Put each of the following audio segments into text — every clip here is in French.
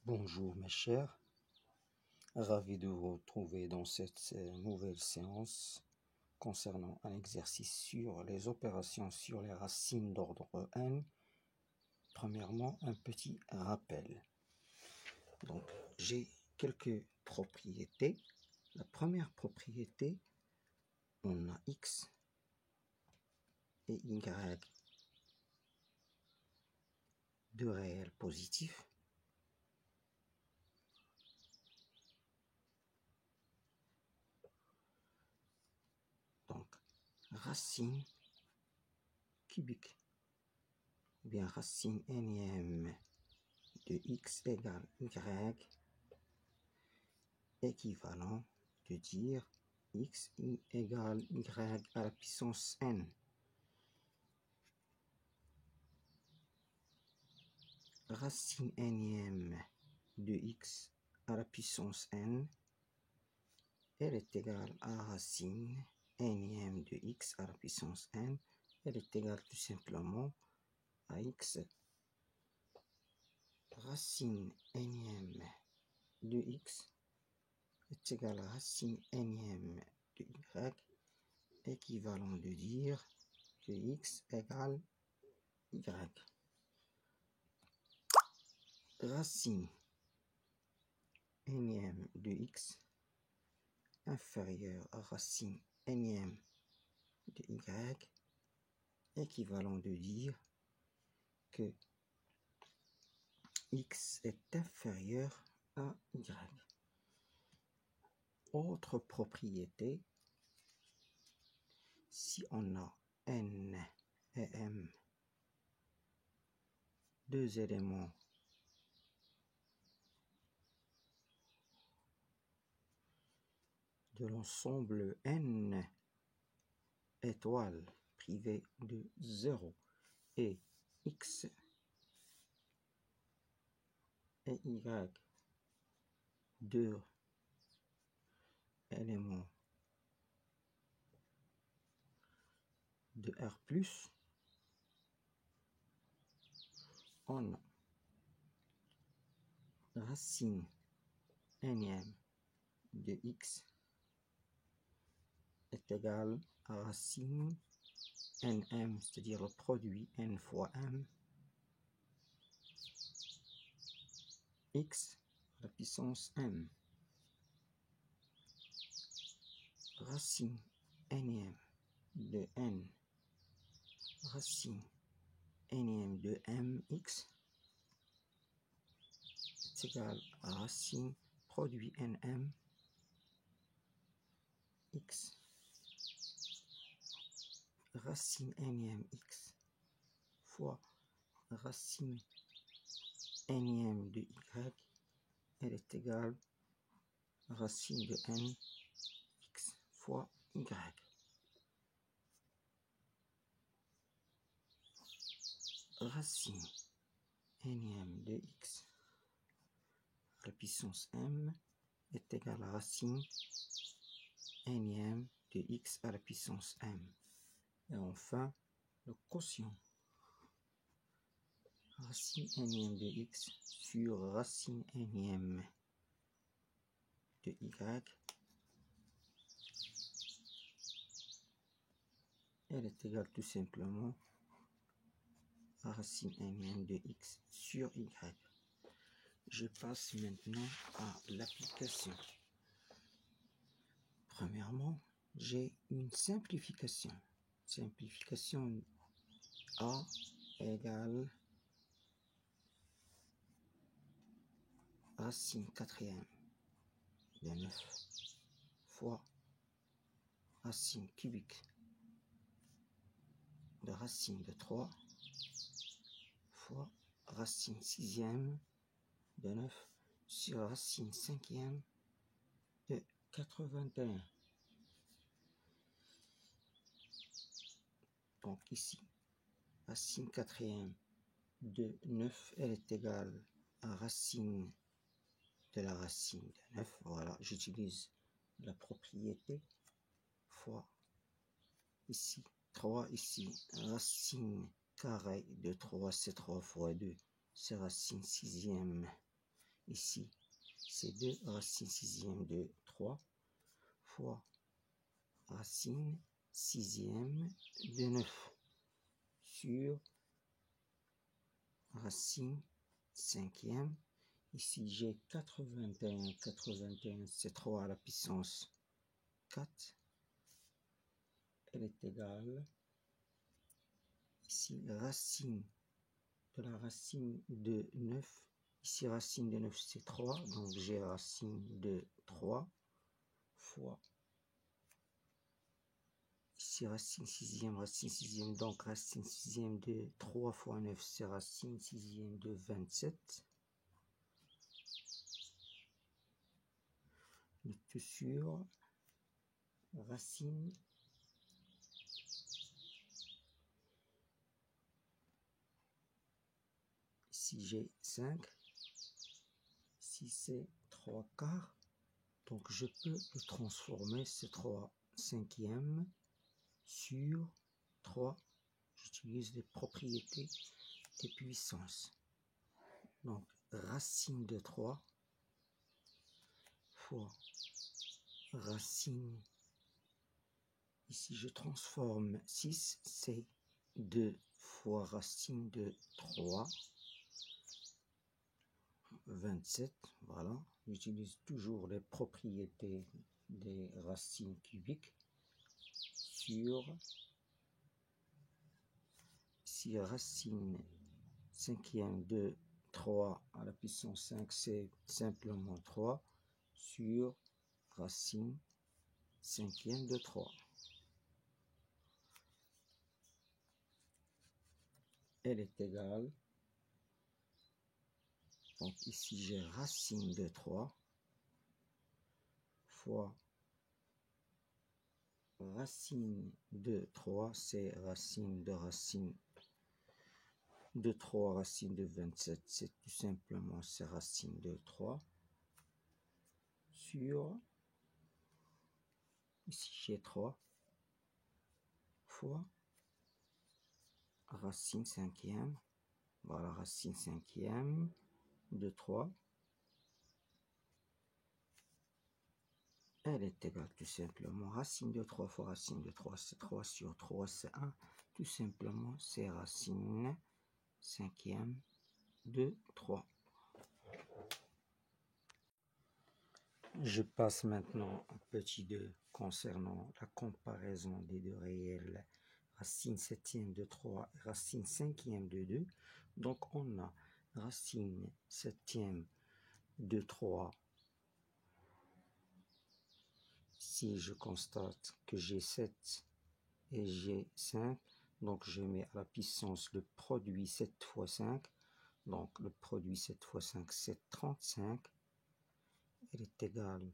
Bonjour mes chers, ravi de vous retrouver dans cette nouvelle séance concernant un exercice sur les opérations sur les racines d'ordre n. Premièrement, un petit rappel. Donc, j'ai quelques propriétés. La première propriété, on a x et y, deux réels positifs. Donc, racine cubique, ou bien racine énième de x égale y, équivalent de dire x égale y à la puissance n. Racine énième de x à la puissance n, elle est égale à racine énième de x à la puissance n, elle est égale tout simplement à x. Racine énième de x est égale à racine énième de y, équivalent de dire que x égale y. Racine énième de x inférieur à racine énième de y, équivalent de dire que x est inférieur à y. Autre propriété, si on a n et m, deux éléments de l'ensemble n étoiles privées de 0 et x et y, deux éléments de R+, on a racine énième de x est égal à racine nm, c'est-à-dire le produit n fois m, x à la puissance m. Racine énième de n, racine énième de mx est égal à racine produit nm x. Racine énième x fois racine énième de y, elle est égale à racine de n x fois y. Racine énième de x à la puissance m est égale à racine énième de x à la puissance m. Et enfin, le quotient. Racine énième de x sur racine énième de y, elle est égale tout simplement à racine énième de x sur y. Je passe maintenant à l'application. Premièrement, j'ai une simplification. Simplification a égale racine quatrième de 9 fois racine cubique de racine de 3 fois racine sixième de 9 sur racine cinquième de 81. Donc ici, racine quatrième de 9, elle est égale à racine de la racine de 9. Voilà, j'utilise la propriété fois ici 3, ici racine carrée de 3, c'est 3 fois 2, c'est racine sixième ici, c'est 2 racine sixième de 3 fois racine sixième de 9 sur racine cinquième. Ici, j'ai 81. 81, c'est 3 à la puissance 4. Elle est égale, ici, racine de la racine de 9. Ici, racine de 9, c'est 3. Donc, j'ai racine de 3 fois. Ici, racine sixième. Donc, racine sixième de 3 fois 9, c'est racine sixième de 27. Tout sur racine ici j'ai 5, ici c'est 3 quarts, donc je peux le transformer, c'est 3 cinquièmes sur 3, j'utilise les propriétés des puissances, donc racine de 3 fois racine, ici je transforme 6, c'est 2 fois racine de 3, 27, voilà, j'utilise toujours les propriétés des racines cubiques sur, ici racine cinquième de 3 à la puissance 5, c'est simplement 3 sur racine cinquième de 3. Elle est égale, donc ici j'ai racine de 3 fois racine de 3, c'est racine de 3, racine de 27, c'est tout simplement c'est racine de 3 sur, ici j'ai 3 fois racine cinquième, voilà, racine cinquième de 3, elle est égale tout simplement, racine de 3 fois racine de 3, c'est 3 sur 3, c'est 1, tout simplement c'est racine cinquième de 3. Je passe maintenant au petit 2 concernant la comparaison des deux réels, racine septième de 3 et racine cinquième de 2. Donc on a racine septième de 3. Si je constate que j'ai 7 et j'ai 5, donc je mets à la puissance le produit 7 fois 5. Donc le produit 7 fois 5, c'est 35. Elle est égale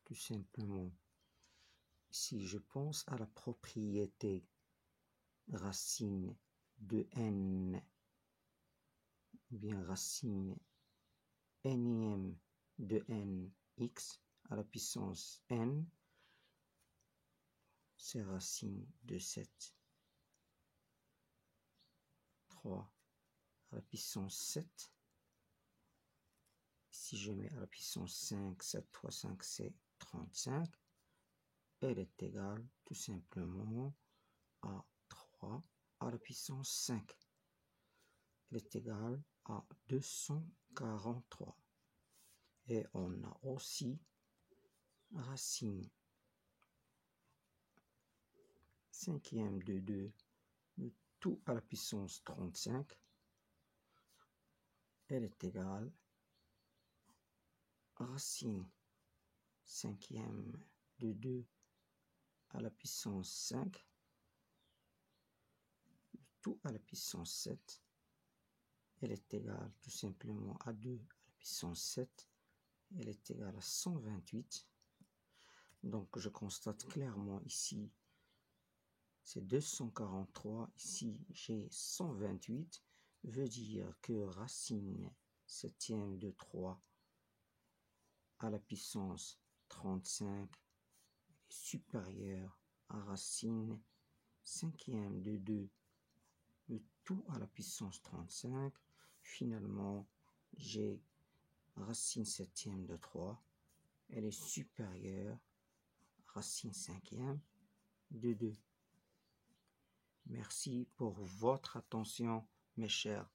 tout simplement, si je pense à la propriété racine de n, bien racine nième de n x à la puissance n, c'est racine de 7. 3 à la puissance 7. Si je mets à la puissance 5, 7 fois 5, c'est 35. Elle est égale tout simplement à 3 à la puissance 5. Elle est égale à 243. Et on a aussi racine cinquième de 2, le tout à la puissance 35. Elle est égale racine cinquième de 2 à la puissance 5, tout à la puissance 7. Elle est égale tout simplement à 2 à la puissance 7. Elle est égale à 128. Donc je constate clairement ici, c'est 243. Ici, j'ai 128. Veut dire que racine septième de 3 à la puissance 35 est supérieure à racine cinquième de 2, le tout à la puissance 35. Finalement, j'ai racine septième de 3, elle est supérieure à racine cinquième de 2. Merci pour votre attention, mes chers